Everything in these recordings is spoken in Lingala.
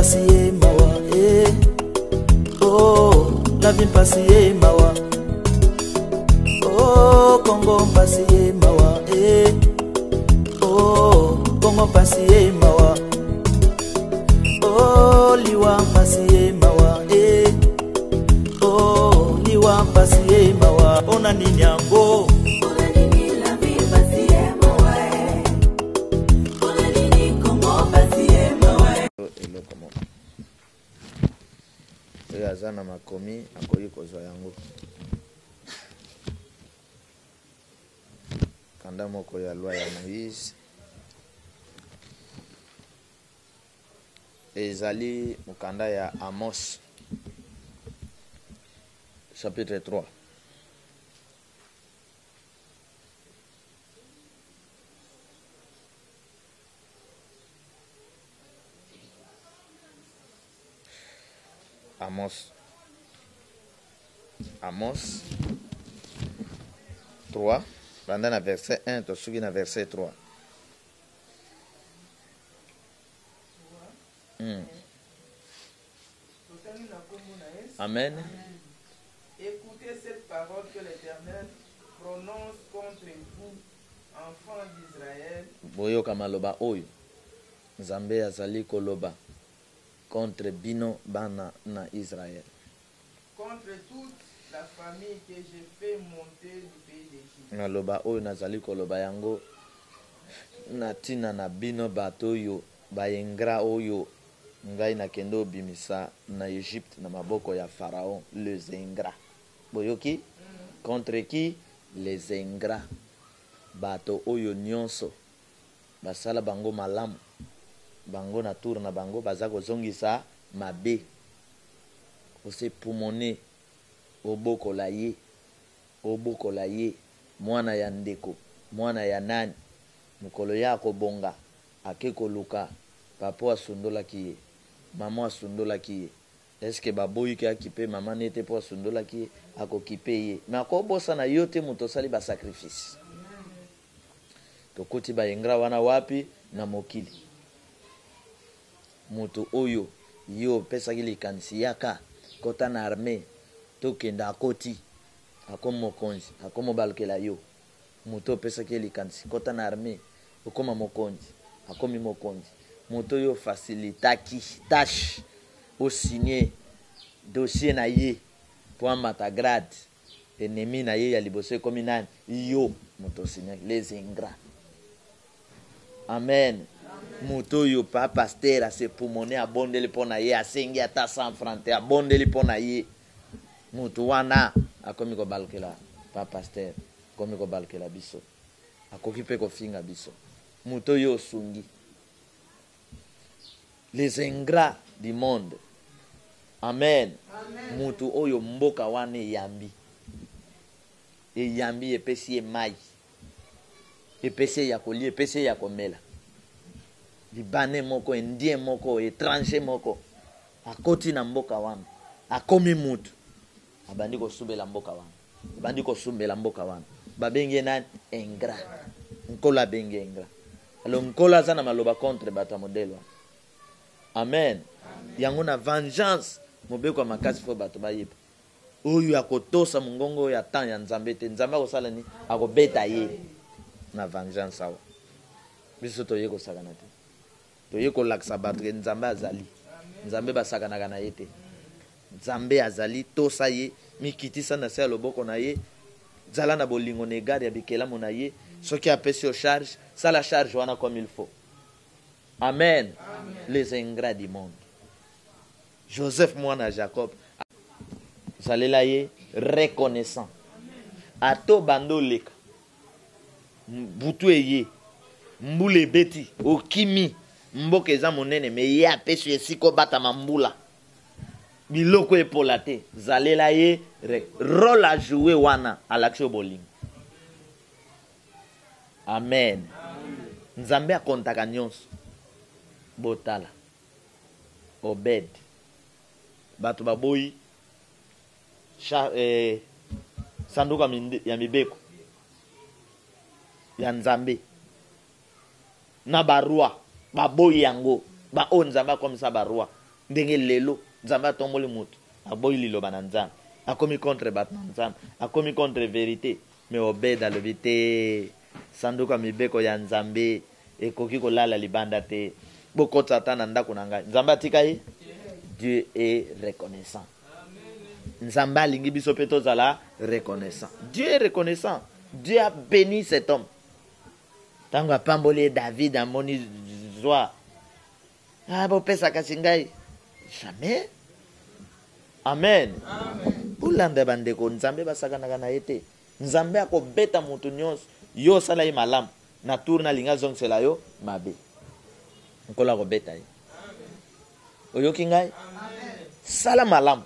mpasi mawa oh la vie mpasi mawa oh Congo mpasi mawa oh Congo mpasi mawa oh liwa mpasi mawa oh liwa mpasi mawa ona nini yango Azana makomi akoyi kozwa yango kanda moko ya loi ya Moïse ezali mukanda ya Amos chapitre 3 Amos 3, pendant le verset 1, tu suis dans verset 3. Amen. Écoutez cette parole que l'Éternel prononce contre vous, enfants d'Israël. Boyoka maloba oyo. Nzambe azali koloba contre bino bana na Israël. Contre toute la famille que j'ai fait monter du pays d'Égypte. Maloba oyo nazali koloba yango na tina na bino bato oyo bayengra oyo ngai nakende obimisa na Égypte na maboko ya Pharaon les ingrats. Boyoki contre qui? Les ingrats. Bato oyo nyonso basala bango malamu bango na tour na bango baza kozongisa mabe ose pumone obokola ye mwana ya ndeko mwana ya nani mukolo ya kobonga ake koluka papa asundolaki ye mama asundolaki ye eske baboyi ke akipe mama nete po asundolaki ye akokipe ye na kobosa na yote muto sali ba sacrifice tokoti bayengra wana wapi na mokili mutu oyo yo pesaki likanisi yaka kota na arme tokenda akoti akomo mokonzi akomo balukela yo mutu pesaki likanisi kota na arme okoma mokonzi akomi mokonzi mutu oyo facilitaki tâche o signer dossier na ye po amata grade ennemi na ye ya liboso ekomi nani yo mutu signer les ingrats. Amen. Muto yo pa pasteur ase pumone abondeli pona ye asengi ata 100 francs te abondeli pona ye mutu wana akomi ko balkela pa pasteur akomi ko balkela biso akoki pe ko finga biso muto yo sungi les ingrats du monde. Amen. Amen. Mutu oyo mboka wana eyambi epesi mai epesi ya kolia epesi ya komela libane moko indien moko étranger moko akoti na mboka wana akomi mutu abandi kosubela mboka wana abandi kosumbela mboka wana babenge na ingrat nkola benge ingrat alors nkola za na maloba contre bata modelo. Amen. Yango na vengeance mobeko makasi fo bato bayipa oyo akotosa mungongo ya temps ya nzambe te nzambe akosala ni akobeta ye na vengeance awa biso toye kosakana te toye kolakisa bato ke nzambe azali nzambe basakanaka na ye te nzambe azali tosa ye mikitisa na se ya loboko na ye zala na bolingo na egari ya bikelamu na ye soki apesi yo charge sala charge wana comme il faut. Amen. Amen. Les ingrats du monde. Joseph mwana Jacob zalela ye reconnaissant ato bando leka butu eye mbule beti okimi mboka eza monene me ye apesi esiko bata mambula biloko epola te zalela ye rôle a joué wana alakisi bolingo. Amen. Nzambe akontaka nyonso botala Obed bato baboyi sanduka ya mibeko ya nzambe na barua baboyi yango ba o nzambe akomisa barua ndenge lelo nzambe atomboli mutu aboyi liloba na nzambe akomi contre bato na nzambe akomi contre vérité mais Obed alobi te sanduku ya mibeko ya nzambe ekoki kolala libanda te bokota ata na ndako na ngai nzambe atika ye. Dieu est reconnaissant. Nzambe alingi biso pe tozala reconnaissant. Dieu est reconnaissant. Dieu a béni cet homme. Tango apamboli David amoni zwa bopesa kasi ngai jamais. Amen. Bolanda bandeko nzambe basakanaka na ye te. Nzambe akobeta mutu nyonso yo osala ye malamu na tour na linga zongisela yo mabe nkolo akobeta ye. Oyoki ngai sala malamu.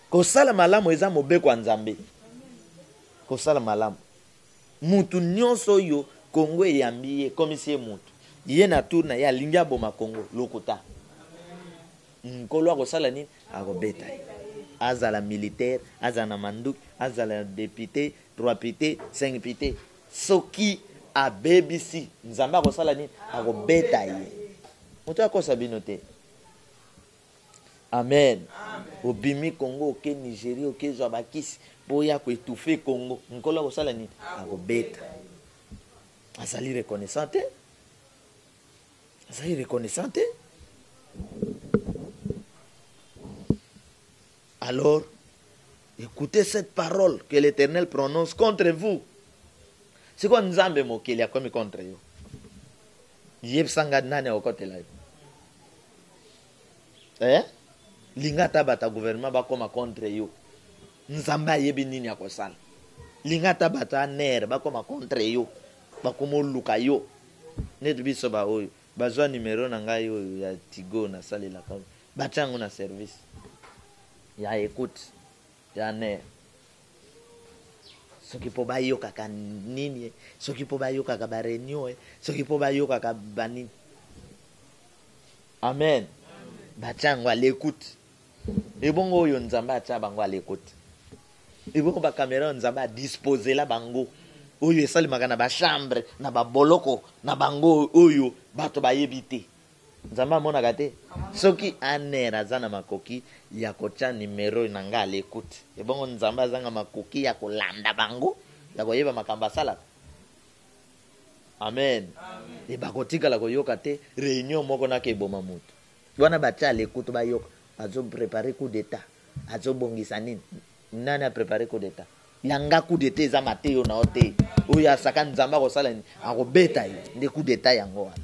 Kosala malamu eza mobeko ya nzambe. Kosala malamu mutu nyonso oyo Kongo eyambi ye komisi ye mutu ye na tour na ye alingi aboma Kongo lokuta nkolo akosala nini akobeta ye. Azala militaire, azala na manduki, azala député, 3 pité, 5 pité. Soki abebisi nzambe akosala nini akobeta ye. Mutu akosa bino te. Amen. Obimi Congo oke Nigeria oke zwa bakisi boya ko étouffer Congo nkolo akosala nini akobeta. Azali reconnaissant te. Azali reconnaissant te. Alors, écoutez cette parole que l'Éternel prononce contre vous. C'est quoi nzambe mokeli akomi contre yo? Yebsanga nane okotela yo. Linga tabata gouvernement bakoma contre yo. Nzambe ayebi nini akosala. Linga tabata ner bakoma contre yo. Bakomo luka yo. Net biso ba oyo. Bazwa numéro na ngai oyo ya Tigo na salela ka. Bachangu na service. Ya écoute, ya ner. Soki po bayo kaka nini, soki po bayo kaka ba réunion, soki po bayo kaka banini. Amen. Bachangu à l'écoute. Et bongo oyo nzambe acha bango à l'écoute. Et bongo ba caméra nzambe a disposer la bango. Oyo esali makana ba chambre na ba boloko na bango oyo bato ba yebite. Nzambe amonaka te. Soki anera zana makoki ya kocha numero na nga l'écoute. Et bongo nzambe azanga makoki ya kolanda bango ya koyeba makamba sala. Amen. Et bakotika la koyoka te réunion moko na keboma mutu. Wana bacha l'écoute ba yoka azo préparer coup d'état. Azo bongisa nini? Nani a préparé coup d'état? Yanga coup d'état eza mateo na ote. Oya saka nzamba ko sala ni akobeta ye. Nde coup d'état yango wana.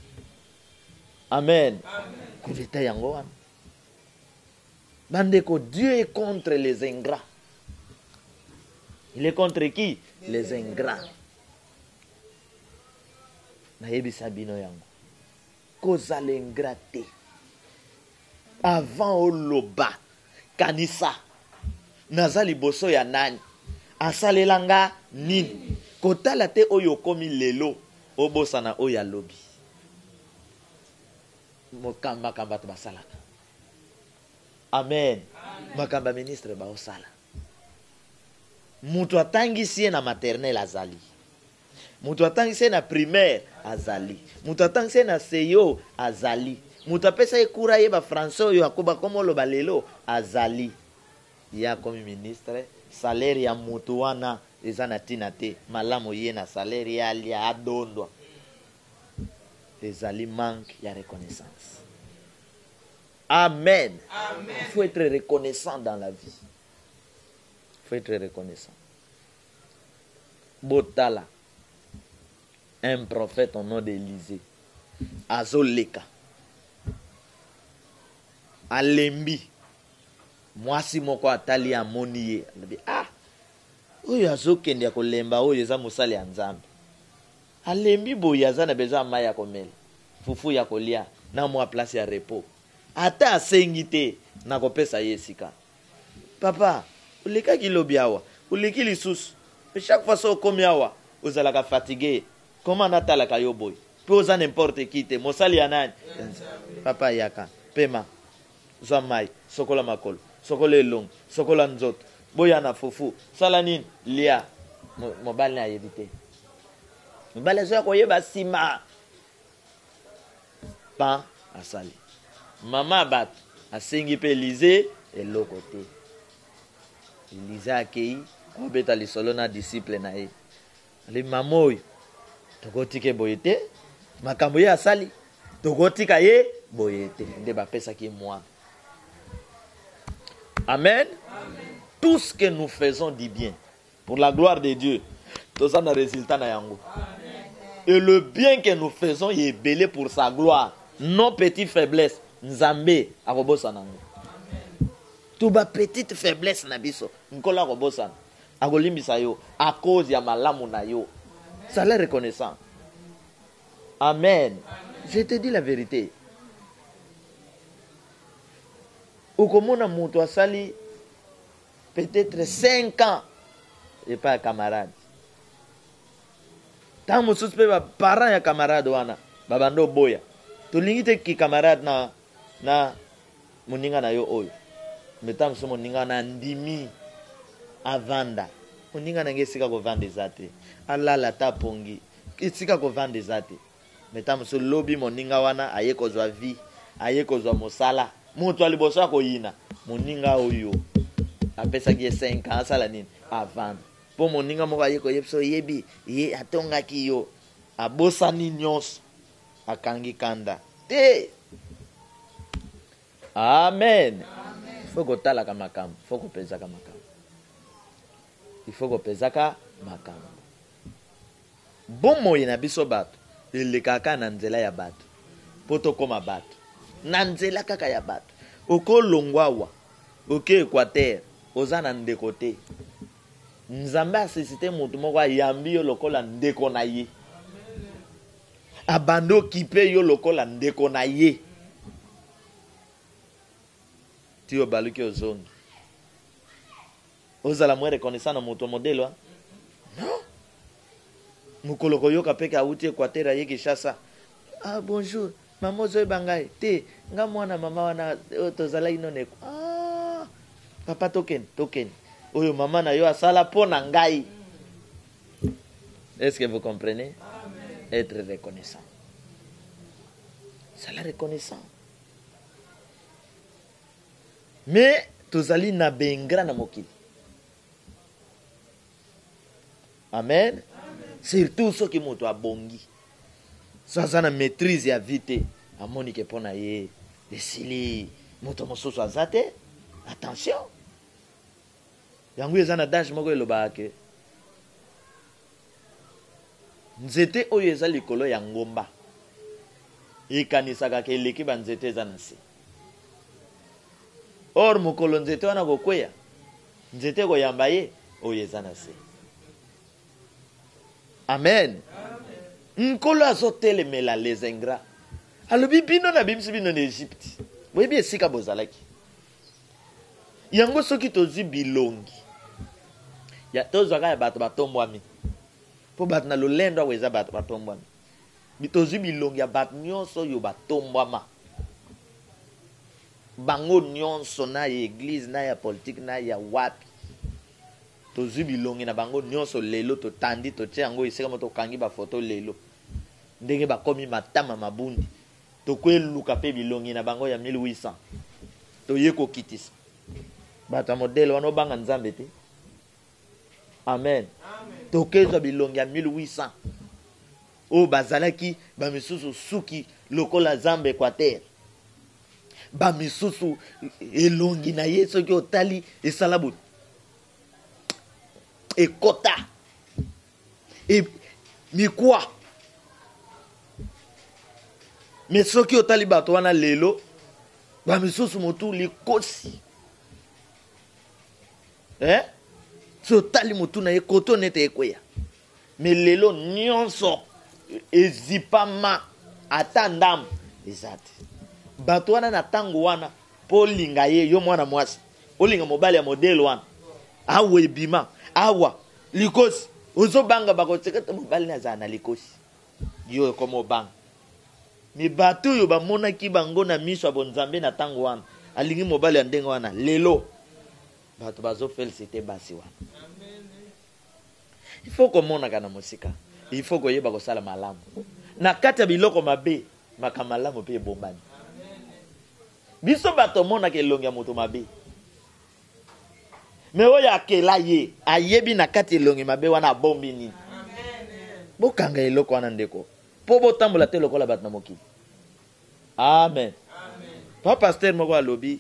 Amen. Coup d'état yango wana. Bandeko, Dieu est contre les ingrats. Il est contre qui? Les ingrats. Nayebisa bino yango. Koza l'ingraté. Avant oloba kanisa nazali boso ya nani asalelanga nini kotala te oyo komi lelo obosana oyo alobi mokamba kamba to basalaka. Amen. Makamba ministre ba osala mutu atangisi na maternelle azali, mutu atangisi na primaire azali, mutu atangisi na seyo azali, mutu apesa ekura ye ba français oyo akoba komo lo balelo azali. Ya komi ministre salaire ya mutu wana eza na tina te malamu ye na salaire ya lia adondwa ezali manque ya reconnaissance. Amen. Amen. Il faut être reconnaissant dans la vie. Il faut être reconnaissant. Botala, un prophète au nom d'Élisée, Azoleka, Alembi, mwasi moko atali amoni ye, oyo azokende ya kolemba oyo eza mosali ya Nzambe. Alembi boye aza na besoin mai ya komela, fufu ya kolia, na mwa place ya repos. Ata asengi te na kopesa ye esika. Papa, ulekaki lobi awa, uleki lisusu. Chaque fois so komi awa, ozalaka fatigué. Comment natalaka yo boy? Pe oza n'importe qui te, mosali ya nani? Papa yaka, pema, zwa mai, sokola makolo, sokola elongo, sokola nzoto, boya na fufu, sala nini? Lia, mobali na yebite. Mobali zo ya koyeba sima. Pa, asali. Maman bat asengi pe Élisée et l'autre côté. Élisée accueilli obeta lisolo na disciple na ye. Ali mamoy tokotike boyete makambo ye asali tokotika ye boyete nde bapesa ki moi. Amen. Tout ce que nous faisons du bien pour la gloire de Dieu, tout ça n'a résultat na yango. Et le bien que nous faisons est belé pour sa gloire. Nos petites faiblesses, Nzambe akobosa nango. Tout ba petite faiblesse na biso, nkola akobosa. Akolimbisa yo à cause ya malamu na yo. Ça l'est reconnaissant. Amen. Je te dis la vérité. Ukomona mutu asali peut-être 5 ans et pas camarade. Tant mosusu pe ba parents ya camarade wana babando boya. Tolingi te ki camarade na moninga na yo oyo. Metam so moninga na ndimi avanda. Moninga na ngesika ko vanda ezate. Alala ta pongi. Isika ko vanda ezate. Metam so lobby moninga wana aye kozwa vie, aye kozwa mosala. Mutu alibosa ko yina. Moninga oyo. Apesa ki 5 ans sala nini avant. Po moninga moko aye ko yepso yebi ye atonga ki yo. Abosa ni nyonso. Akangi kanda. Te. Amen. Faut que tala ka makambo, faut que pesa ka makambo. Il faut que pesa ka makambo. Bon moyen na biso bato, elekaka na nzela ya bato. Poto koma bato. Na nzela kaka ya bato. Oko longwawa, oke Équateur, oza na ndeko te. Nzambe asisite mutu moko yambi yo lokola ndeko na ye. Abando kipe yo lokola ndeko na ye. Tio baluki ozongi. Ozala mwe reconnaissant na moto modelo. Non. Mukoloko yoka peke auti Équateur aye Kinshasa. Ah bonjour. Maman zoe bangai. Te nga mwana mama wana tozala inoneko. Ah. Papa token. Oyo mama na yo asala pona ngai. Est-ce que vous comprenez? Amen. Être reconnaissant. C'est la reconnaissance. Mais tozali na bengra na mokili. Amen. Surtout ceux qui moto abongi. Ça na maîtrise ya vite. Amoni ke pona ye. Desili moto mosusu azate. Attention. Yangu ezana dash moko elobake. Nzete oyo eza likolo ya ngomba. Ikanisaka ke eleki ba nzete eza na se. Or mukolo nzete wana kokweya. Nzete koyamba ye oyo eza na se. Amen. Nkolo azotelemela les ingrats. Alobi bino na bimisi bino na Egypte. Boyebi esika bozalaki. Yango soki tozi bilongi. Ya tozwaka ya bato batombwami. Po bato na lolendo weza bato batombwami. Bitozi bilongi ya bato nyonso yo batombwama. Bango nyonso na ya église na ya politique na ya wapi. Tozi bilongi na bango nyonso lelo to tandi to tia yango isika moto kangi ba photo lelo. Ndenge bakomi matama mabundi. To kweluka pe bilongi na bango ya 1800. To yeko kitisa. Bata modele wana obanga Nzambe te. Amen. Tokezwa bilongi ya 1800. O bazalaki ba misusu suki lokola Zambie Équateur. Ba misusu elongi na ye soki otali esalabu. Ekota. E mikwa. Mais soki otali bato wana lelo ba misusu motu likosi. So tali mutu na ye koto nete ekweya. Mais lelo nyonso ezipama atandam ezate. Bato wana na tango wana po linga ye yo mwana mwasi. Olinga mobali ya modelo wana. Awe bima, awa likosi. Ozo banga bako tsekete mobali na za na likosi. Yo komo banga. Mi bato yo ba mona ki bango na miso abonzambe na tango wana. Alingi mobali ya ndengo wana lelo. Bato bazo féliciter basi wana. Il faut que mona kana musika. Il faut que yeba ko sala malamu. Na kati ya biloko mabe makamalamu pe bombani. Biso bato mona ke elongi ya moto mabe. Me oyo akela ye, ayebi na kati elongi mabe wana abombi nini. Bokanga eloko wana ndeko. Po botambola te lokola bato na mokili. Amen. Pa pasteur moko alobi,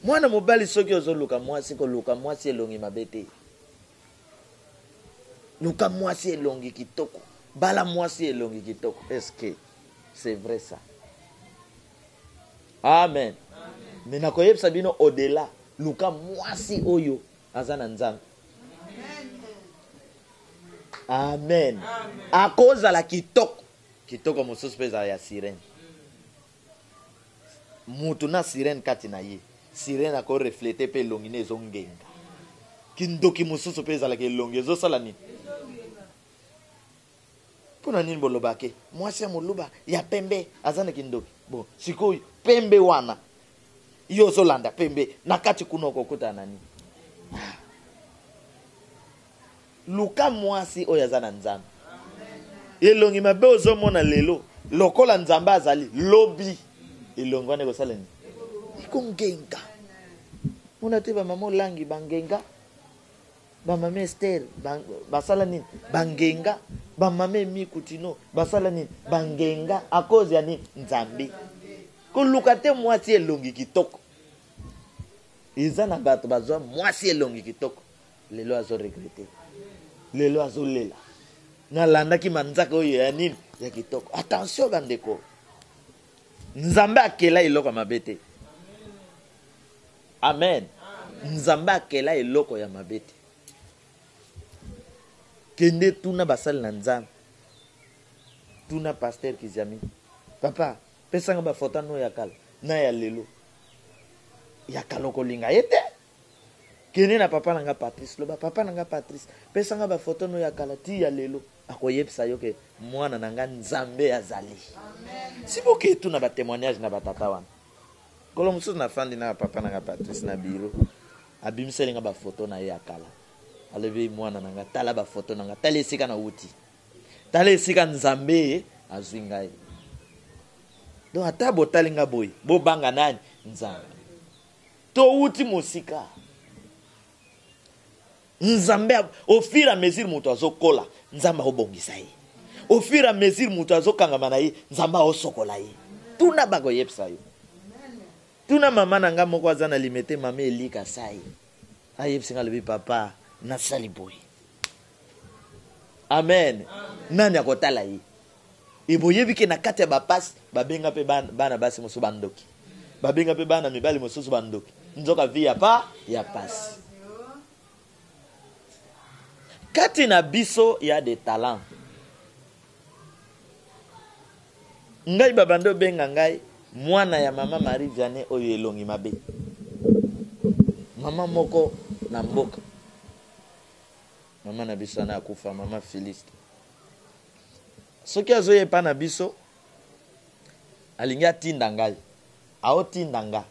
mwana mobali soki ozoluka mwasi ko luka mwasi elongi mabe te. Luka mwasi elongi kitoko. Bala mwasi elongi kitoko. Est-ce que c'est vrai ça? Amen. Mais nakoyebisa bino au-delà, luka mwasi oyo azana nzambe. Amen. A cause la kitoko. Kitoko mosusu peza ya sirène. Mutu na sirène kati na ye. Sirène ako refléter pe longine ezongenga. Kindoki mosusu peza la ke longi ezosala nini? Pona nini bolobake? Mwasi ya moluba ya pembe azana kindoki. Bon, sikoyo pembe wana. Yo zolanda pembe nakati kunoko kuta nani. Luka mwasi oyo azana nzambe. Elongi mabe ozomona lelo lokola nzambe azali lobi elongi wana ekosala nini? Ikongenga. Mona te ba mama langi bangenga. Ba mama Esther basala nini? Bangenga. Ba mama Mikutino basala nini? Bangenga a cause ya nini? Nzambe. Ko luka te mwasi elongi kitoko. Izana bato bazwa mwasi elongi kitoko. Lelo azo regretter. Lelo azo lela. Nalanda ki manzaka oyo ya nini? Ya kitoko. Attention bandeko. Nzambe akela eloko mabete. Amen. Nzambe akela eloko ya mabete. Kende tuna basali na nzambe. Tuna pasteur Kizami. Papa, pesanga ba foto no ya kala na ya lelo. Ya kaloko linga ete. Kene na papa nanga Patrice loba papa nanga Patrice pesanga ba foto no ya kala ti ya lelo akoyebisa yo ke mwana nanga nzambe azali. Amen. Siboke tu na ba témoignage na batata wana. Kolo mususu na fandi na papa nanga Patrice na biro abimselinga ba foto na ya kala. Alevi mwana nanga tala ba foto nanga tala esika na uti. Tala esika nzambe azwinga. Donc ata botalinga boy bo banga nani nzambe. To uti musika. Nzambe au fur et à mesure mutu azokola nzamba obongisa ye. Au fur et à mesure mutu azokanga na ye nzamba osokola ye. Tuna bago yepsa yo. Tuna mama nanga moko azana limete mama elika sai. Ayepsinga lebi papa na sali boy. Amen. Nani akotala ye. Iboyebi ke na kati ya bapas babenga pe bana basi mosu bandoki. Babenga pe bana mibali mosusu bandoki. Nzoka vi ya pa ya pasi. Kati na biso ya des talents. Ngai babando benga ngai mwana ya mama Marie Vianney oyo elongi mabe. Mama moko na mboka. Mama na biso na akufa mama Philiste. Soki azoye pa na biso alingi atinda ngai. Ao tinda nga.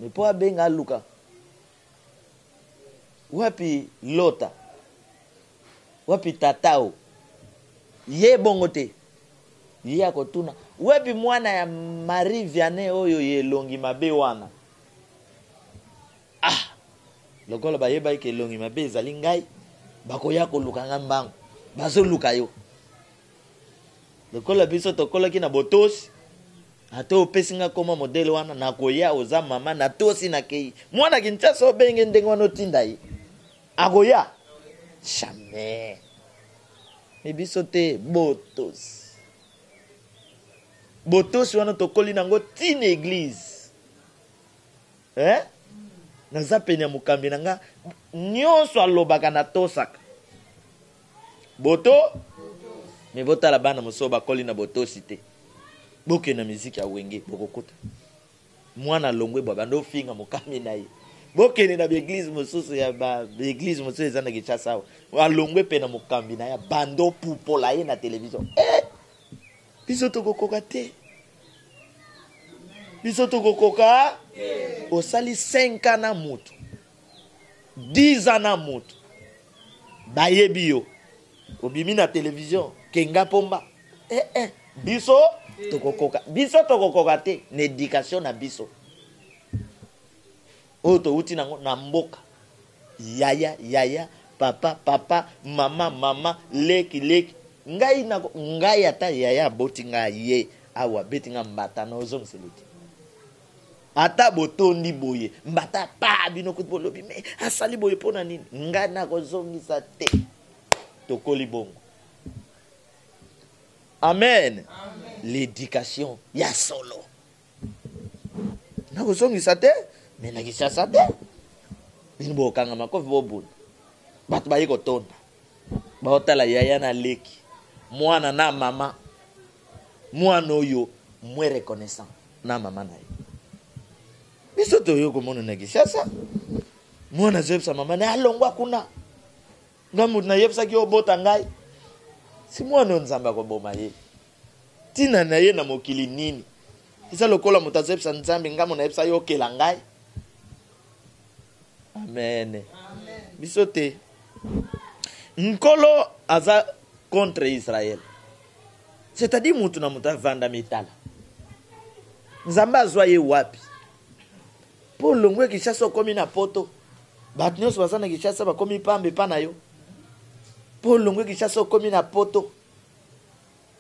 Mepo abenga luka. Wapi Lota? Wapi Tatao? Ye bongo te. Ye akotuna. Wapi mwana ya Marie Vianney oyo ye longi mabe wana? Ah! Lokola ba yeba ke longi mabe ezali ngai. Bako ya koluka nga mbango. Bazo luka yo. Lokola biso tokola ki na botosi. Ato pesinga koma modele wana na koya oza mama na tosi na kei. Mwana kinchaso obenge ndenge wana otinda ye. Agoya. Jamais. Mibiso te botos. Botos wana tokoli nango tine église. Naza penya mukambi nanga nyonso alobaka na tosaka. Boto? Me bota la bana mosoba koli na botosi te. Boke na miziki ya wenge bokokuta. Mwana longwe baba ndo finga mukambi na ye. Boke na beglise mosusu ya ba beglise mosusu ezana kichasa wa longwe pe na mukambi na ya bando pupola ye na television. Biso tokokoka te. Biso tokokoka osali 5 ans na mutu. 10 ans na mutu. Bayebi yo. Obimi na television kenga pomba. Biso tokokoka biso tokokoka te na éducation na biso oto uti na mboka yaya papa mama leki ngai ata yaya boti ngai ye awa beti nga mbata na ozong seliti ata botondi boye mbata pa bino kuti bolobi me asali boye pona nini nga na kozongisa te tokoli bongo. Amen. L'éducation ya solo na kozongisa te me na kisasa te bino bokanga makofi bobuna bato baye kotonda baotala yaya na leki mwana na mama mwana oyo mwe reconnaissant na mama na ye biso toyo komona na kisasa mwana zebisa mama na alongwa kuna ngamu na yebisaki obota ngai si mwana nzambe akoboma ye tina na ye na mokili nini isa lokola mutazebisa nzambe ngamu na yebisa yo okela ngai. Amen. Biso te nkolo aza contre Israël. C'est-à-dire mutu na mutu avanda mitala. Nzambe azwa ye wapi? Po longwe Kishasa komi na poto. Bat nyonso baza na Kishasa bakomi pambe pa na yo. Po longwe Kishasa komi na poto.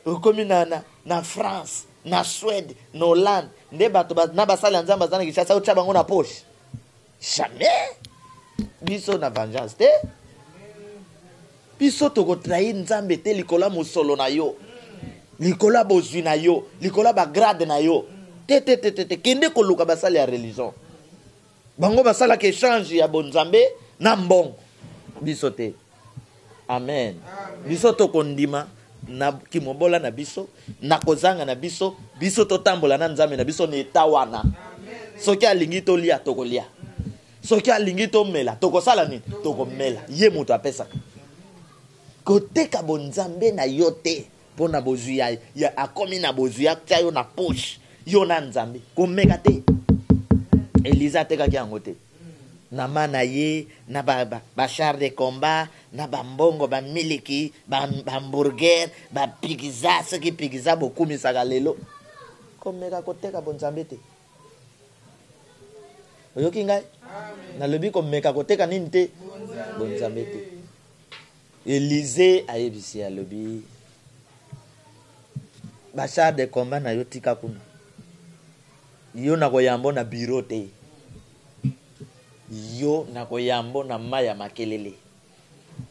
Okomi na France, na Suède, na Hollande. Nde bato na basala nzambe baza na Kishasa ocha bango na poche. Jamais. Biso na vengeance te. Biso toko trahi nzambe te likola musolo na yo. Likola bozwi na yo, likola ba grade na yo. Te kende koluka basala ya religion. Bango basala ke change ya bonzambe na mbongo. Biso te. Amen. Biso toko ndima na kimobola na biso, na kozanga na biso, biso to tambola na nzambe na biso ne tawana. Soki alingi to lia toko lia. Soki alingi to mela toko sala nini? Toko mela. Ye mutu apesa. Koteka bonzambe na yote. Pona bozwi ya akomi na bozwi ya tia yo na poche. Yo na nzambe. Komeka te. Eliza teka ki yango te. Na mana ye, na ba char de combat, na ba mbongo, ba miliki, ba hamburger, ba pigiza, soki pigiza bokumi saka lelo. Komeka koteka bonzambe te. Oyoki ngai? Nalobi komeka koteka nini te? Bonzambe te. Elize ayebisi alobi bachar de combat na yo tika kuna. Yo na koyambo na bureau te. Yo na koyambo na maya makelele.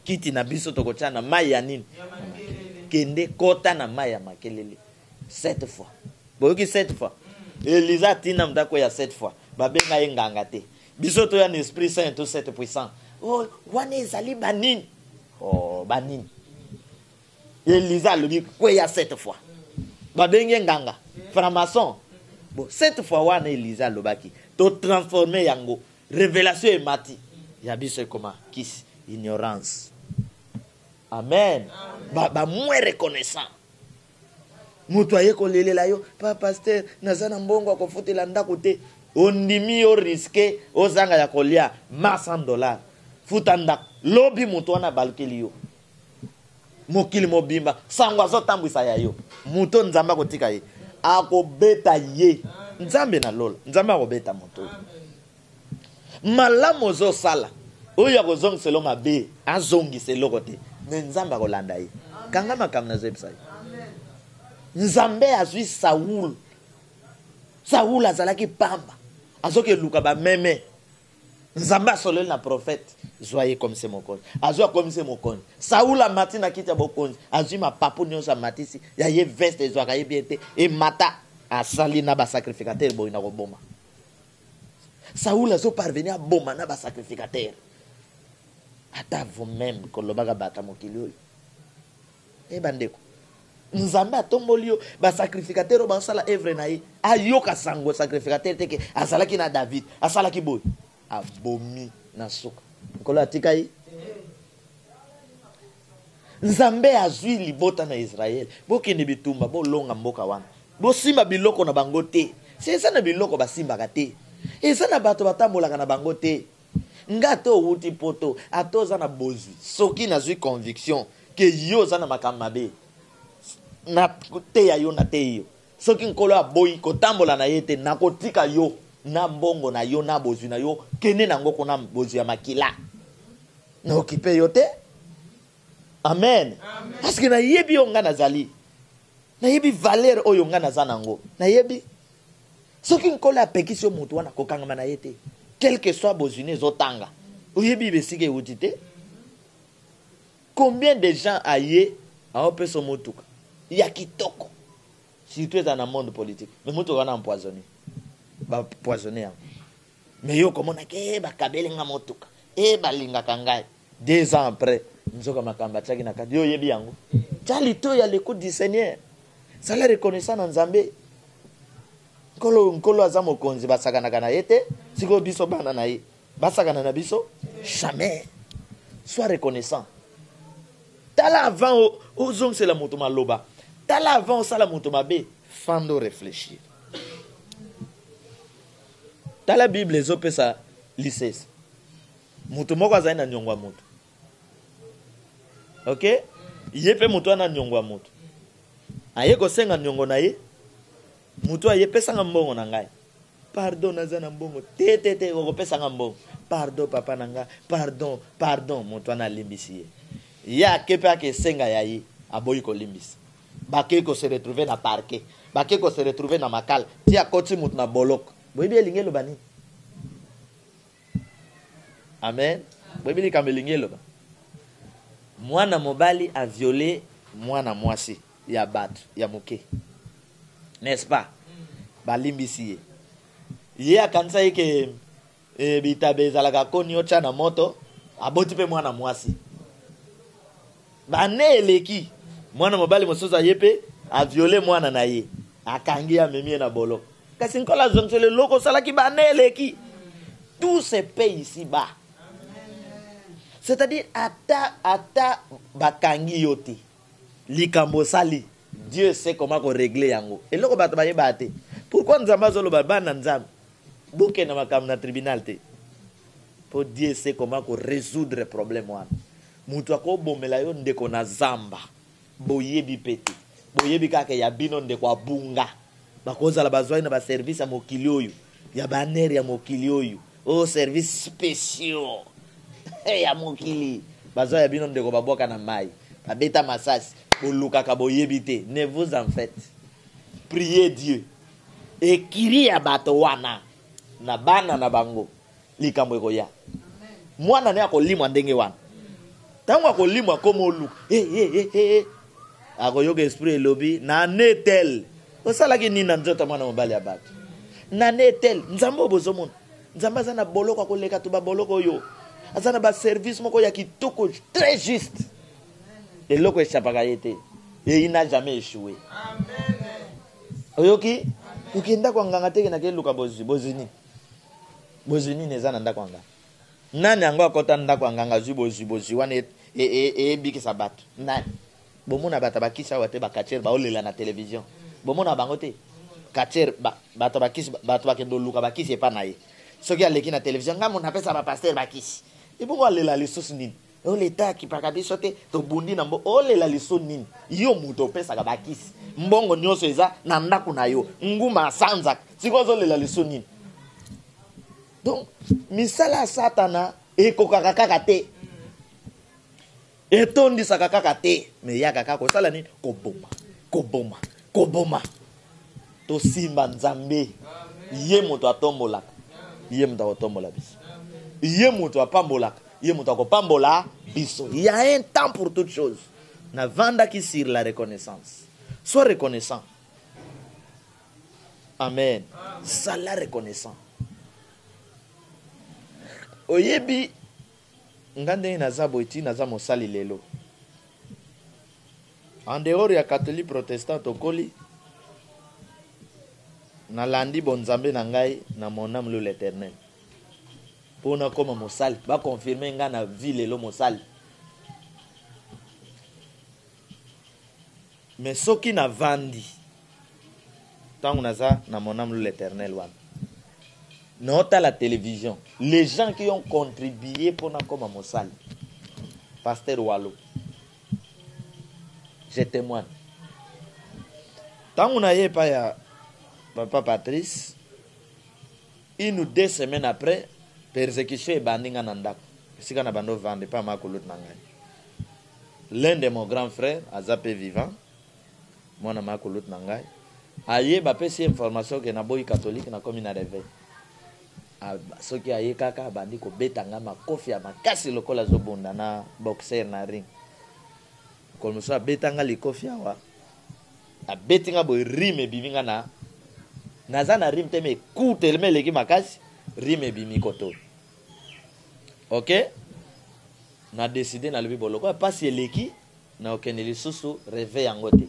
Kiti na biso tokocha na maya nini? Kende kota na maya makelele. 7 fois. Boyoki 7 fois. Eliza tina mdako ya 7 fois. Babenga enganga te. Biso to ya esprit saint to 7 puissant. Oh, wane ezali banini? Oh, banini. Eliza lobi kwe ya 7 fois. Babenge nganga. Franc-maçon. Bon, 7 fois wana Eliza lobaki. To transformer yango. Révélation et mati. Yabiso koma kis ignorance. Amen. Ba mwe reconnaissant. Mutu aye kolelela yo, pa pasteur, nazana mbongo akofutela ndako te. Ondimi yo risque ozanga ya kolia $100. Futa ndako. Lobi mutu wana balkeli yo. Mokili mobimba sangwa zo tambwisa ya yo. Mutu nzamba kotika ye. Akobeta ye. Nzambe na lola. Nzamba akobeta mutu. Malamu zo sala. Oya kozong selo mabe. Azongi selo kote. Nzamba kolanda ye. Kanga makamna zebisa ye. Nzambe azwi Saul. Saul azalaki pamba. Azoke luka ba meme. Nzambe asoleli na prophète. Zoye comme c'est mon con. Azwa comme c'est mon con. Saul a mati na kita bokon. Azwi ma papu nyonso matisi. Ya ye veste ezwa ka ye biente. E mata asali na ba sacrificateur boy na koboma. Saul azo parvenir à boma na ba sacrificateur. Ata vous-même kolobaka bata mokili. E bandeko. Nzambe atomboli yo ba sacrificateur ba sala evre na ye ayoka sango sacrificateur teke asalaki na David asalaki boy abomi na suka nkolo atika ye Nzambe azwi libota na Israël bokende bitumba bolonga mboka wana bosimba biloko na bango te sesa na biloko basimbaka te eza na bato batambolaka na bango te ngato wuti poto atoza na bozwi soki nazwi conviction ke yo za na makambo mabe na te ya yo na te yo soki nkolo aboyi kotambola na ye te nakotika yo na mbongo na yo na bozwi na yo kende nango kuna bozwi ya makila na okipe yo te. Amen. Parce que nayebi yo nga nazali, nayebi valeur oyo nga naza nango, nayebi soki nkolo apekisi yo mutu wana kokangama na ye te, quel que soit bozwi ezotanga oyebi besike euti te. Combien de gens aye aopesa motuka ya kitoko, surtout dans le monde politique, mais motuka wana empoisonné ba poisonné yango, mais yo komona ke ba kabelenga motuka balinga kangai 2 ans après nzoka makamba tsaki na kadi yo yebi yango tali to ya l'écoute du Seigneur, ça la reconnaissant na Nzambe. Nkolo aza mokonzi basakana kana yete siko biso bana na ye basakana na biso jamais. Sois reconnaissant. Tala avant ozong c'est la moto maloba, tala avant ça la moto mabe fando réfléchir. Tala Bible ezopesa lisese moto moko azali na nyongwa moto, ok, yepe moto ana nyongwa moto aye kosenga nyongo na ye, moto aye pesanga mbongo na ngai, pardon naza na mbongo te okopesanga mbongo, pardon papa na ngai, pardon moto ana limbisi ye ya kepe ake senga ya ye aboyi kolimbisa, bake ko se retrouver na parquet, bake ko se retrouver na makala ti akoti moto na boloko boyebi elingi eloba nini. Amen. Boyebi likambo elingi eloba mwana mobali a violé mwana mwasi ya bato ya moke, n'est-ce pas? Balimbisi ye akanisa ye ke bitabe ezalaka koni ocha na moto aboti pe mwana mwasi bane eleki mwana mobali mosusu aye pe a violé mwana na ye akangi amemi na bolo kasi nkola zonzele loko salaki bane eleki. Tout se paye ici-bas. C'est-à-dire ata bakangi yote likambo sali, Dieu sait comment régler yango. Et loko bato baye bate. Pourquoi nzamba zolo bana nzamba boke na makam na tribunal te? Pour Dieu sait comment résoudre le problème wana. Mutu akobomela yo ndeko na zamba boyebi pete boyebi kaka ya bino ndeko abunga bakoza la bazwa na ba service ya mokili oyo ya banere ya mokili oyo o service spéciaux ya mokili bazwa ya bino ndeko baboka na mai babeta masasi boluka ka boyebi te. Ne vous en faites, priez Dieu ekiri ya bato wana na bana na bango likambo ekoya mwana ne akolimwa ndenge wana tango akolimwa komo lu akoyoka esprit elobi na netel osalaki nini na nzota mwana mobali ya bato na netel nzambe bozomona nzambe aza na boloko akoleka to baboloko oyo aza na baservice moko ya kitoko très juste eloko echapaka ye te et il n'a jamais échoué. Oyoki ukenda kwa nganga teke na keluka bozini neza na ndako nganga nani ango akota ndako nganga zubozi wana bikisa bato nani bomona bata bakisa wate bakacher baolela na television bomona bango te kacher bato bakisi bato bakendo luka bakisi epa na ye soki aleki na television ngamo na pesa ba pasteur bakisi ibongo alela lisusu nini o leta kipaka biso te to bundi na mbo o lela liso nini yo muto pesa ka bakisi mbongo nyonso eza na ndako na yo nguma sanza sikozo lela liso nini. Donc misala satana ekokaka kaka te etondisaka kaka te me yaka kaka kosala nini koboma tosimba nzambe ye moto atombolaka ye moto akotombola biso ye moto apambolaka ye moto akopambola biso. Il y a un temps pour toute chose. Na vanda qui sur la reconnaissance. Sois reconnaissant. Amen. Ça la reconnaissant. Oyebi ngande naza boiti naza mosali lelo. En dehors ya catholique protestant tokoli na landi bonzambe na ngai na mon âme l'Éternel. Pona koma mosali ba confirmer nga na ville lo mosali. Mais soki na vandi tangu naza na mon âme l'Éternel wana nota la télévision les gens qui ont contribué pona koma mosali pasteur Walo je témoigne Tant qu'on a pas ya papa Patrice, 1 ou 2 semaines après, persécution est bandinga nandako. Si on a bando vendre pas ma koulout nangay. L'un de mon grand frère, Azapé vivant, moi na ma koulout nangay, aye ba pesi information que na boy catholique na comme na réveil. Soki aye kaka bandi ko betanga makofi ya makasi lokola zobunda na boxer na ring. Ko muso betanga likofi awa. A betinga boy rime bivinga na nazana rime teme ku telme leki makasi rime bimi koto. OK? Na décidé na lebi boloko pas si leki na okeneli susu réveil yangote.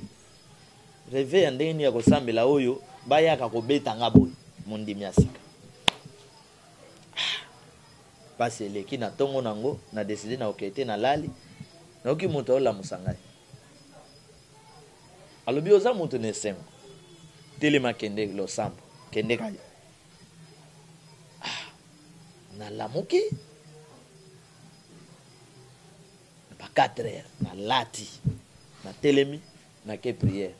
Réveil ndeni ya kosambela oyo bayaka ko betanga boy mondimi asika. Pasi leki na tongo nango na décidé na okete na lali na oki moto la musangai alobi oza moto ne sengo telema kende lo sambo kende kaya na lamuki na 4 heures na lati na telemi na ke prière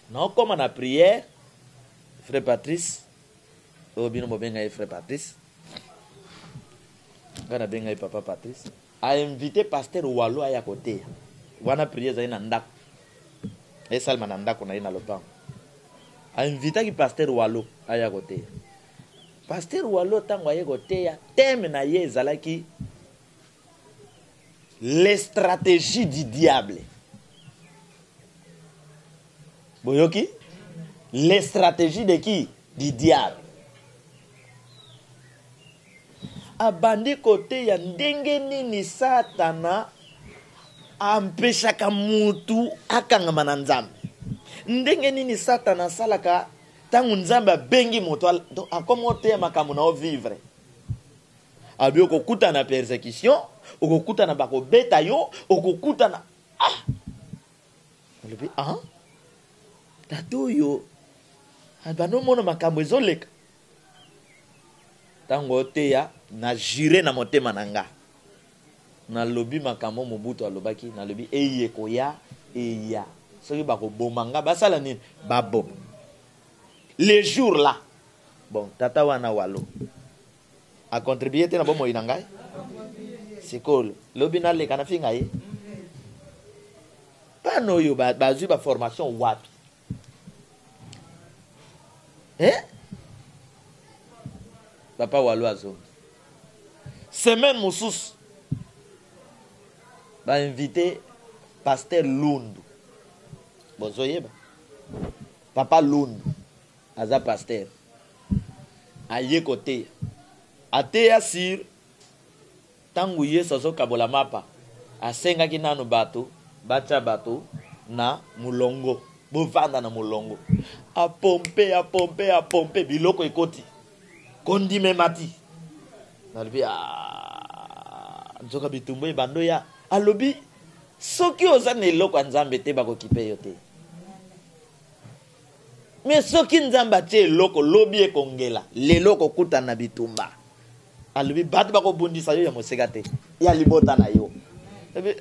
na okoma na prière frère Patrice obino bobenga frère Patrice ngana benga papa Patrice a invité pasteur Walo aya côté wana prière za ina ndako et salma na ndako na ina lopango a invité ki pasteur Walo aya côté pasteur Walo tango aya côté ya thème na ye zalaki les stratégies du diable boyoki les stratégies de qui du diable abandi côté ya ndenge nini satana ampeshaka mutu akangama na nzambe ndenge nini satana salaka tangu nzambe abengi mutu akomo te makambo na vivre abi okokuta na persécution okokuta na bakobeta yo okokuta na olobi tato yo abano mona makambo ezoleka tango te ya na jure na motema nanga na lobi makambo mobutu alobaki na lobi eye koya eya soki bako bomanga basala nini babo les jours là bon tata wana Walo a contribué te na bomo inangai sikolo lobi na leka na finga ye pano yo bazui ba formation wapi papa Walo azo semaine mosusu ba invité pasteur Lundu bozoyeba papa Lundu aza pasteur aye côté ateya sir tangu yeso zo kabola mapa asengaki nanu bato bacha bato na mulongo bovanda na mulongo a pompe biloko ekoti kondime mati nalobi nzoka bitumbo ebando ya alobi soki oza na eloko ya nzambe te bakokipe yo te me soki nzambe atie eloko lobi ekongela lelo kokuta na bitumba alobi bato bakobundisa yo ya moseka te ya libota na yo alobi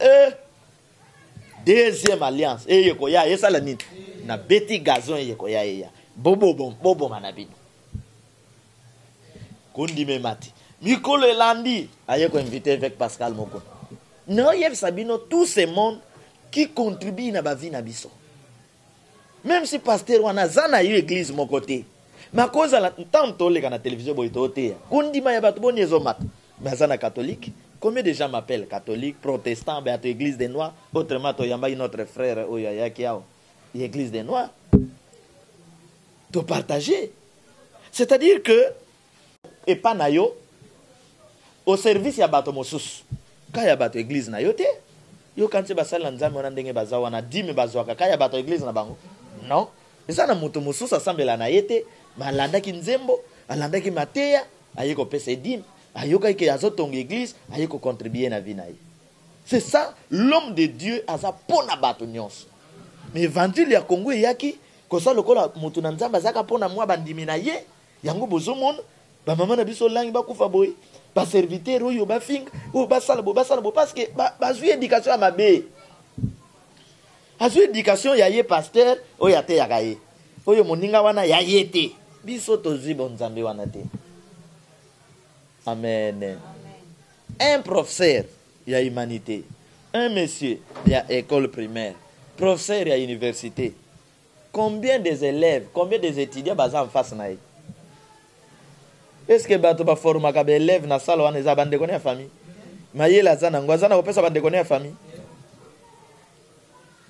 deuxième alliance eyekoya esala nini na beti gazon eyekoya eya bobo manabino kondime mati mikolo elandi aye ko invité avec Pascal Moko no yev sabino tous ces monde qui contribuent na ba vie na biso même si pasteur wana zana yo église mon côté ma cause la tanto le na télévision boito te kondima ya bato boni ezomat mais zana catholique combien de gens m'appellent catholique protestant ba to église des noirs autrement to yamba notre frère oya yakiao église des noirs to partager c'est-à-dire que et pas na yo au service ya bato mosusu kaya bato église na yo te yo kanti basala nzambe wana ndenge bazawa na 10 bazwaka kaya bato église na bango non eza na moto mosusu asambela na yete malandaki nzembo alandaki mateya ayeko pesa edim ayoka ke azotonga église ayeko contribuer na vie na ye c'est ça l'homme de Dieu aza pona bato nyonso mais évangile ya Congo yaki kosa lokola moto na nzambe azaka pona mwa bandimi na ye yango bozomona ba mama na biso langi bakufa boy ba serviteur oyo ba finga o basala bo parce que bazui éducation ya mabe Azu éducation ya ye pasteur oyo ate ya kaye. Oyo moninga wana ya ye te. Biso tozwi bonzambe wana te. Amen. Un professeur ya humanité. Un monsieur ya école primaire. Professeur ya université. Combien des élèves, combien des étudiants baza en face na ye? Est-ce que bato ba forma ka ba élève na sala wana eza bande kone ya famille? Mayela zana ngwazana kopesa bande kone ya famille.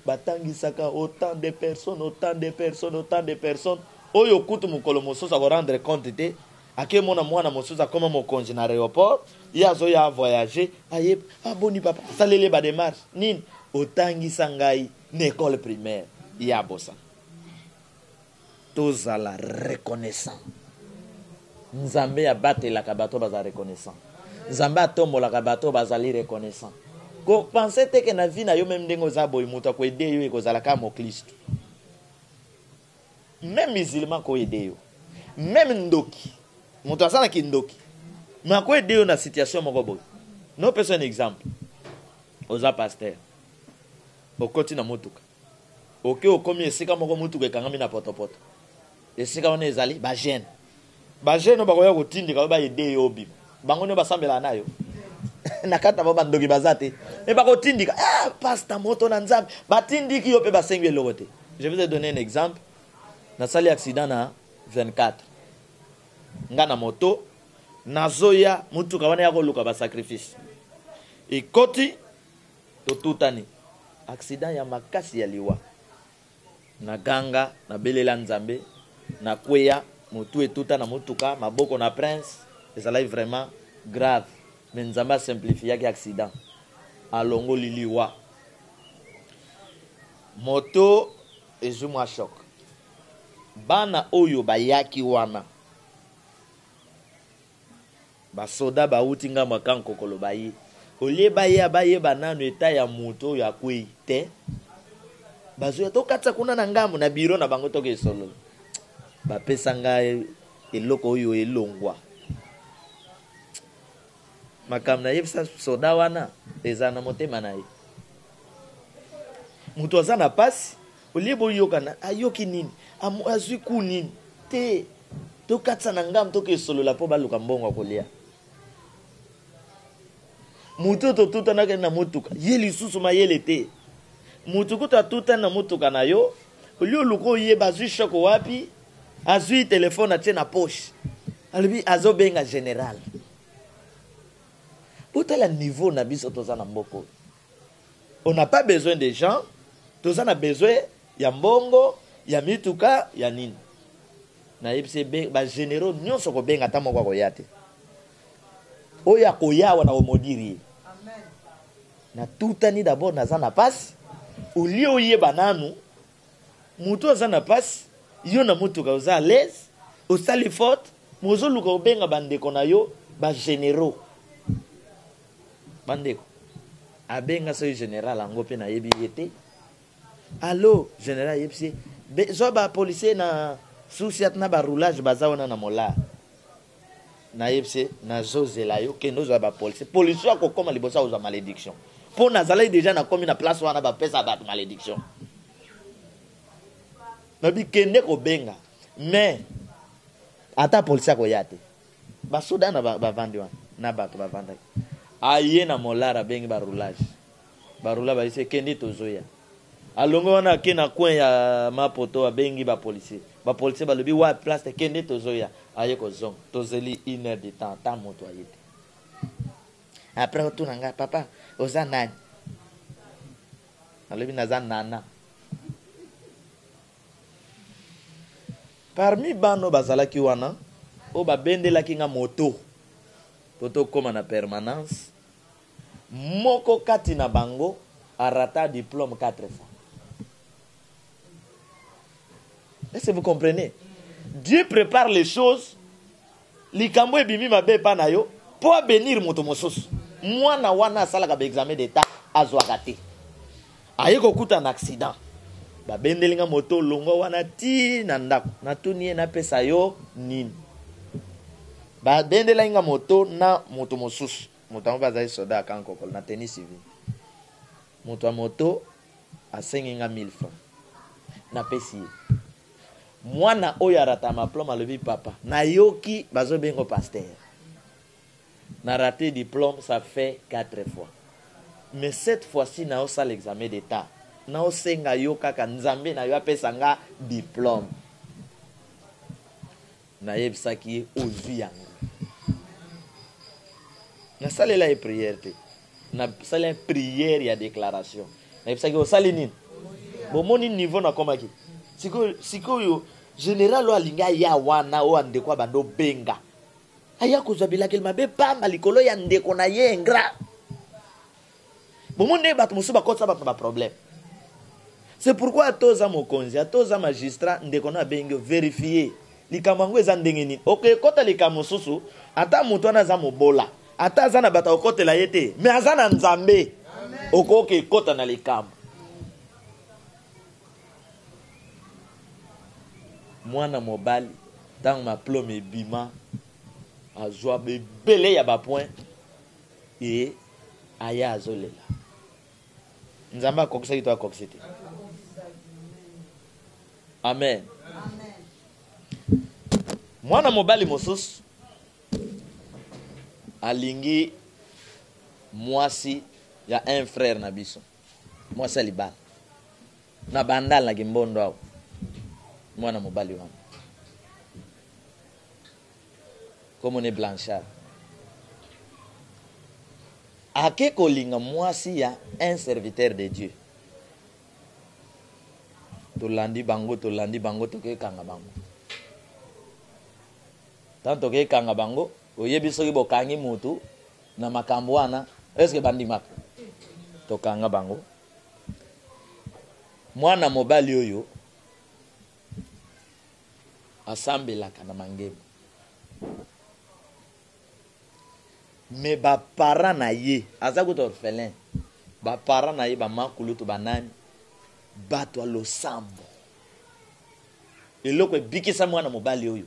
Batangisaka autant de personnes, autant de personnes, autant de personnes. Oyo kutu mukolo mosusu ko rendre compte te. Ake mona mwana mosusu akoma mokonzi na aéroport, yazo ya voyager, aye aboni papa, salele ba démarche. Nini otangisa ngai na école primaire ya bosa. Tozala reconnaissant. Nzambe ya batelaka bato baza reconnaissant. Nzambe atombolaka bato bazali reconnaissant. Ko penser te que na vie na yo même ndengo za boy muta ko aider yo ekozala ka mo Kristo. Même musulman ko aider yo. Même ndoki. Muta asana ki ndoki. Ma ko aider yo na situation moko boy. No pesa un exemple. Oza pasteur. Okoti na mutuka. Oke okomi esika moko mutuka ekangami na potopoto. Esika wana ezali ba jeune. Ba jeune bakoya kotindika ba aider yo bi. Bango ne basambela nayo. Nakata baba ndoki bazate. Et bakotindika. Ah, pasteur moto na nzambe. Batindiki yo pe basengwe lokote. Je vais te donner un exemple. Na sali accident na 24. Nga na moto nazoya mutuka wana yako luka ba sacrifice. Ikoti to tutani. Accident ya makasi ya liwa. Na ganga na belela nzambe na kweya motu etuta na mutuka maboko na prince ezala vraiment grave. Mais nzambe a simplifié ki accident. Alongo liliwa. Moto ezumwa choc. Bana oyo bayaki wana. Ba soda ba utinga makanko kolo bayi. Olie baye banano eta ya moto ya kwei te. Bazo to katsa kuna na ngambo na biro na bango toke solo. Ba pesa ngai eloko oyo elongwa. Makam na yebisa soda wana ezana motema na ye. Mutu azana pasi oliebo yoka na ayoki nini azwi ku nini te to katsa na ngam toke solo la po baluka mbongo kolia. Mutu to tuta na ke na mutuka yeli susu ma yele te. Mutu kuta tuta na mutuka na yo olio luko ye bazwi shoko wapi azwi telefone atie na poche. Alibi azobenga général. Autant le niveau na biso tozana mboko. On n'a pas besoin de gens, tozana besoin ya mbongo, ya mituka, ya nini. Na yebise ba généraux nyonso ko benga ta moko ko yate. Oya ko yawa na omodiri. Amen. Na tutani d'abord nazana passe, olio yeba nanu, mutu azana passe, yo na mutuka oza à l'aise, osali faute, mozo luka obenga bandeko na yo ba généraux. Bandeko abenga so général ango pe na yebi yete. Allo général yebisi zo ba policier na souciat na ba roulage bazawana na mola. Na yebisi na zozela yo kendo zo ba policier. Policier ko koma libosa uza malédiction. Po na zala déjà na komi na place wana ba pesa ba malédiction. Na bi kende ko benga. Mais ata policier ko yate. Ba soda na ba vandi wana na ba to ba vanda. Aye na molara bengi ba roulage. Ba roula ba ise kendi tozoya. Alongo wana ke na coin ya mapoto bengi ba policier. Ba policier ba lobi wa place kendi tozoya. Aye ko zong. Tozeli 1 heure de temps ta moto ayete. Après retour nga papa oza nani? Alobi naza nana. Parmi bano bazalaki wana o ba bendelaki nga moto. Poto koma na permanence. Moko kati na bango arata diplôme 4 fois. Est-ce que vous comprenez? Dieu prépare les choses. Likambo ebimi mabe pa na yo pour bénir moto mosusu. Mwana wana asala ka ba examen d'état azwaka te. Aye ko kuta na accident. Ba bendelinga moto longo wana ti na ndako. Na tuni na pesa yo nini. Ba bendela inga moto na moto mosusu. Moto mo bazali soda kanko na tennis civil. Moto a moto asengi nga 1000 francs napesi ye mwana oyo arata diplôme alobi papa nayoki bazobengo pasteur na raté diplôme ça fait 4 fois mais cette fois-ci naosala l'examen d'état naosenga yo kaka nzambe na yo apesa nga diplôme nayebisaki ye ozwi yango nasalela ye prière te nasalela prière ya déclaration nayebisaki osali nini bomoni niveau nakomaki sikoyo général oyo alingi aya wana oyo andeko abanda obenga aya kozwa bilakeli mabe pamba likolo ya ndeko na ye engra bomoni bato mosusu bakotisa bato na baproblème. C'est pourquoi atoza mokonzi atoza magistrat ndeko na abengi vérifier likambo yango eza ndenge nini okekota likambo mosusu ata moto wana aza mobola ata aza na bato okotela ye te mais aza na nzambe okokekota na likambo. Mwana mobali ntango maplome ebima azwa bebele ya bapoint e aya azolela nzambe akokisaki to akokisi te. Amen. Mwana mobali mosusu alingi mwasi ya un frère na biso mwasi libala na bandala na kimbondo awo mwana mobali wana comme on est Blanchard ake kolinga mwasi ya un serviteur de Dieu tolandi bango tokekanga bango tanto tokekanga bango oyebi soki bokangi mutu na makambo wana eske bandimaka tokanga bango. Mwana mobali oyo asambelaka na mangemo me bapara na ye aza kuta orphelin bapara na ye bamakulutu banani bato alosambo eloko ebikisa mwana mobali oyo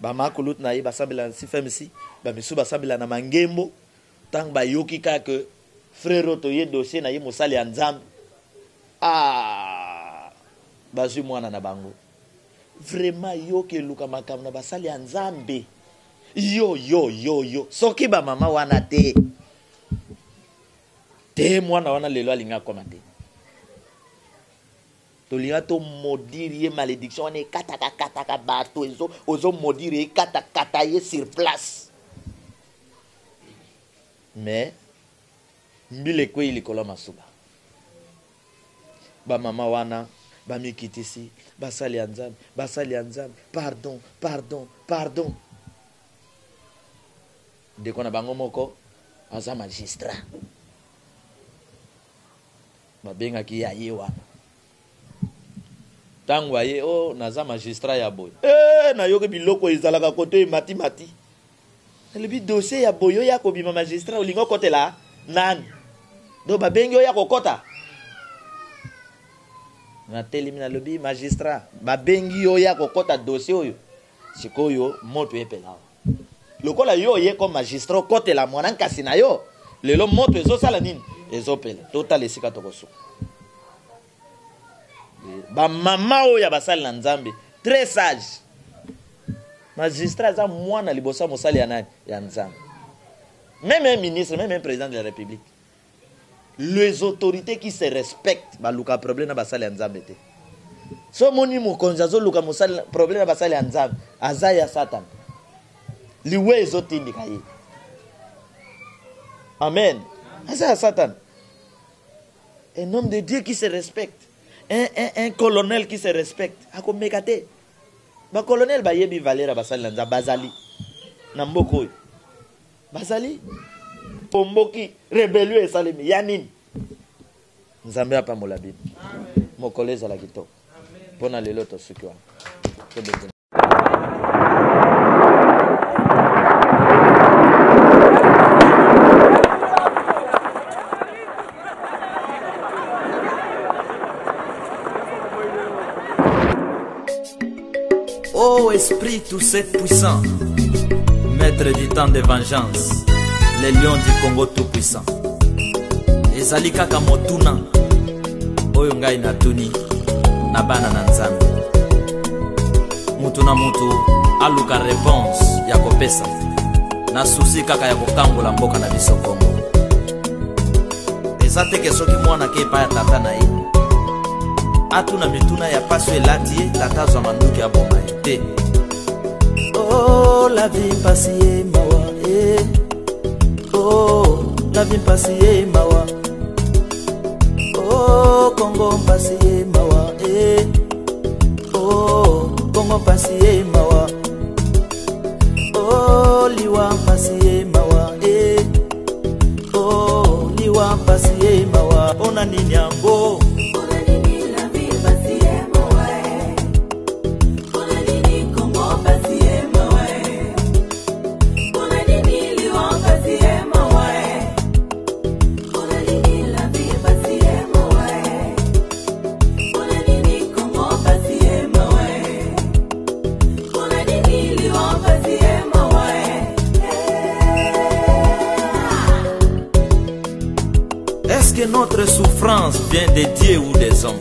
bamakulutu na ye basambela na sifemisi bamisu basambela na mangembo ntango bayoki kaka frère oto ye dossier na ye mosali ya nzambe bazwi mwana na bango vraiment yoki eluka makambo na basali ya nzambe yo soki bamama wana te mwana wana lelo alinga akoma te tolinga to modire ye malédiction wana ekataka bato ozo modire ekata ye sur place mais mbile kwei likolo masuba bamama wana bamikitisi basali ya nzambe pardon ndeko na bango moko aza magistrat babengaki ya ye wana ntango aye naza magistrat ya boye nayoki biloko ezalaka kote mati nalobi dossier ya boye oyo ya kobima magistrat olingi okotela nani do babengi oyo ya kokota natelemi nalobi magistrat babengi oyo ya kokota dossier oyo sikoyo moto epela lokola yo ye comme magistrat okotela mwana nkasi na yo lelo moto ezosala nini ezopela totala esika tokosuka bamama oyo ya basali na nzambe très sage magistrat aza mwana liboso ya mosali ya nani ya nzambe même un ministre même un président de la république les autorités qui se respectent baluka problème na basali ya nzambe te so moni mokonzi azoluka mosali problème na basali ya nzambe aza ya satan liwe ezotindika ye amen aza ya satan. Un homme de Dieu qui se respecte un colonel qui se respecte akomeka te ba colonel bayebi valera basali na nzambe bazali na mboka oyo bazali pomboki rebellion esalemi ya nini nzambe apambola bino mokolo ezala kitoko mpona lelo tosuki wana. Ô Esprit tout seul puissant, maître du temps de vengeance, les lions du Congo tout puissant. Ezali kaka motuna, oyo ngai natuni na bana na Nzambe. Mutu na mutu aluka réponse ya kopesa na susi kaka ya kokangola mboka na biso Kongo. Eza teke soki mwana ke epai ya tata na ye atuna mituna ya paso elati ye tata azwa manduki aboma ye te. Oh, la vie passe ye mawa oh, la vie passe ye mawa. Oh, Congo passe ye mawa oh, Congo passe ye mawa. Oh, liwa passe ye mawa oh, liwa passe ye mawa. Ona nini yango Est-ce que notre souffrance vient des dieux ou des hommes?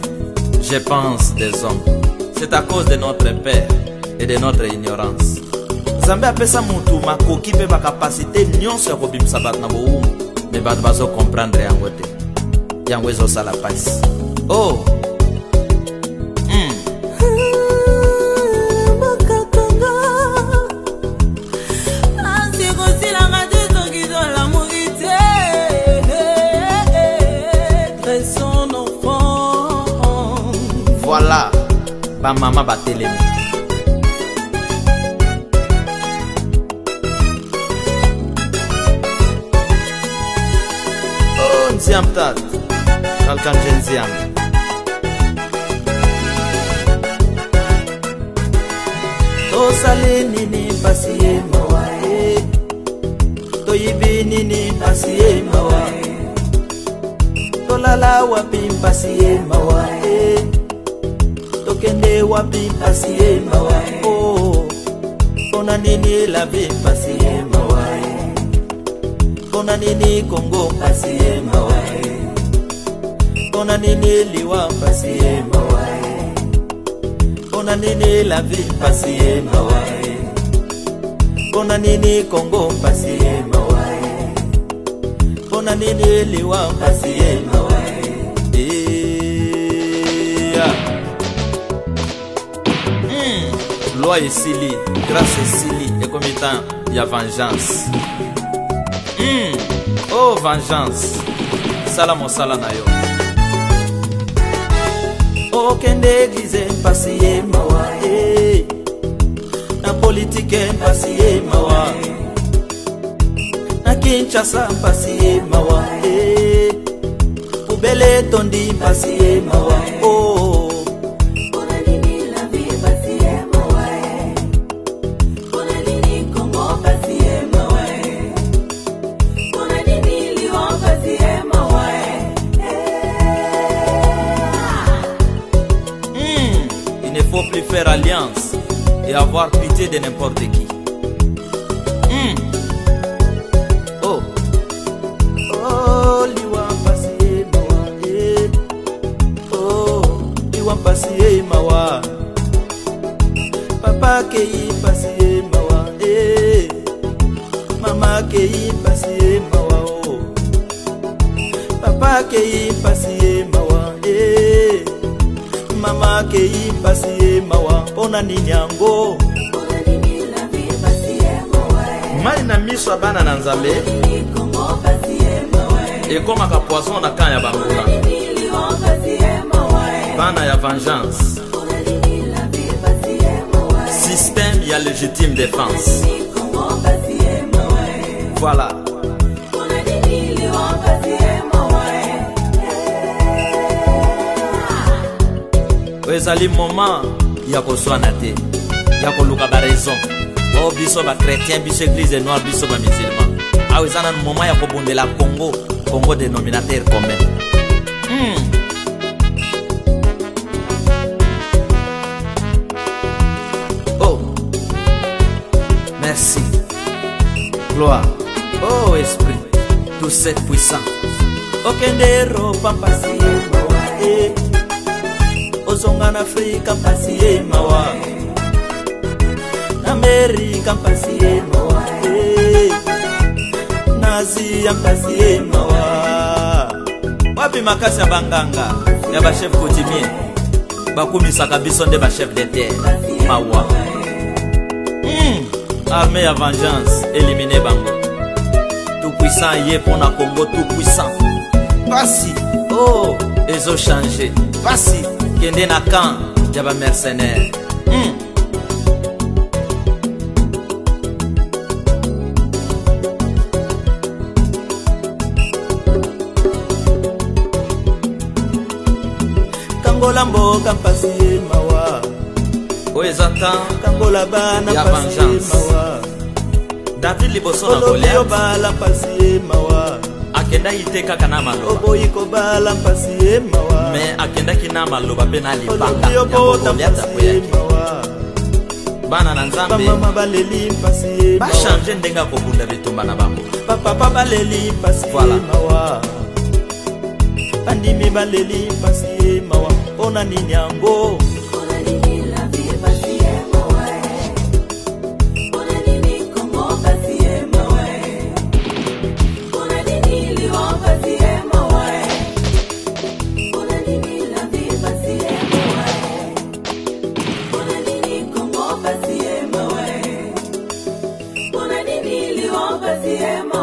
Je pense des hommes. C'est à cause de notre père et de notre ignorance. Nzambe apesa mutu makoki pe ba capacité nyonso ya kobimisa bato na boumu, mais bato bazo comprendre yango te. Yango ezosala pasi. Oh, voilà, ba mama ba telemi. Oh, nziam tat, kalkan jenziam. Tosale nini pasi ye mawa toyibi nini pasi ye mawa tolala wapi pasi ye mawa tokende wapi pasi ye mawa. Oh, kona nini la vie pasi ye mawa kona nini Congo pasi ye mawa kona nini liwa pasi ye mawa kona nini la vie pasi ye mawa kona nini Congo pasi ye mawa kona nini liwa pasi ye mawa. Loi et Sili, grâce et Sili, et comme étant, il y a vengeance. Oh, vengeance. Salamo salanayo. Oh, kende église, passier mawa. Na politique, passier mawa. Na Kinshasa, passier mawa. Poubele tondi, passier mawa. Oh. Il ne faut plus faire alliance et avoir pitié de n'importe qui. Oh, oh, liwa passier mawa. Oh, liwa passier mawa. Papa kei passier mawa. Mama kei passier mawa. Oh, papa kei passier mawa. Mama kei passier mawa. Pona nini yango mai na miso abana na Nzambe ekoma ka poisson na kanya bambula bana ya vengeance. Système ya légitime défense. Voilà. Ezali moment ya koswana te ya koluka ba raison. Oh, biso ba chrétien, biso église noire, biso ba musulman. Ah, ezana moment ya kobondela Congo, Congo dénominateur commun. Oh, merci. Gloire. Oh, esprit, tout c'est puissant. Okendero papa si libosonga na Afrika mpasi ye mawa na Amerika mpasi ye mawa na Asia mpasi ye mawa. Wapi makasi ya banganga ya ba chef coutumier bakumisaka biso nde ba chef de terre mawa. Armée à vengeance éliminer bango tout puissant yé pour na Congo tout puissant pasi oh ils ont changé pasi kende na camp ya ba mercenaires. Kangola mboka mpasi ye mawa oezata kangola bana ya mpasi ye vengeance. mawa David liboso na olobi Goliath obala mpasi ye mawa akendaki te kaka na maloba oboyi kobala mpasi ye mawa me akendaki na maloba mpe na libanga olobi yango obota Goliath mpasi ye akoyaki. mawa Bana na Nzambe bamama baleli mpasi ye mawa bachange ndenge ya kobunda bitumba na bango. bapapa baleli mpasi Voilà. ye mawa bandimi baleli mpasi ye mawa mpona nini yango Yeah.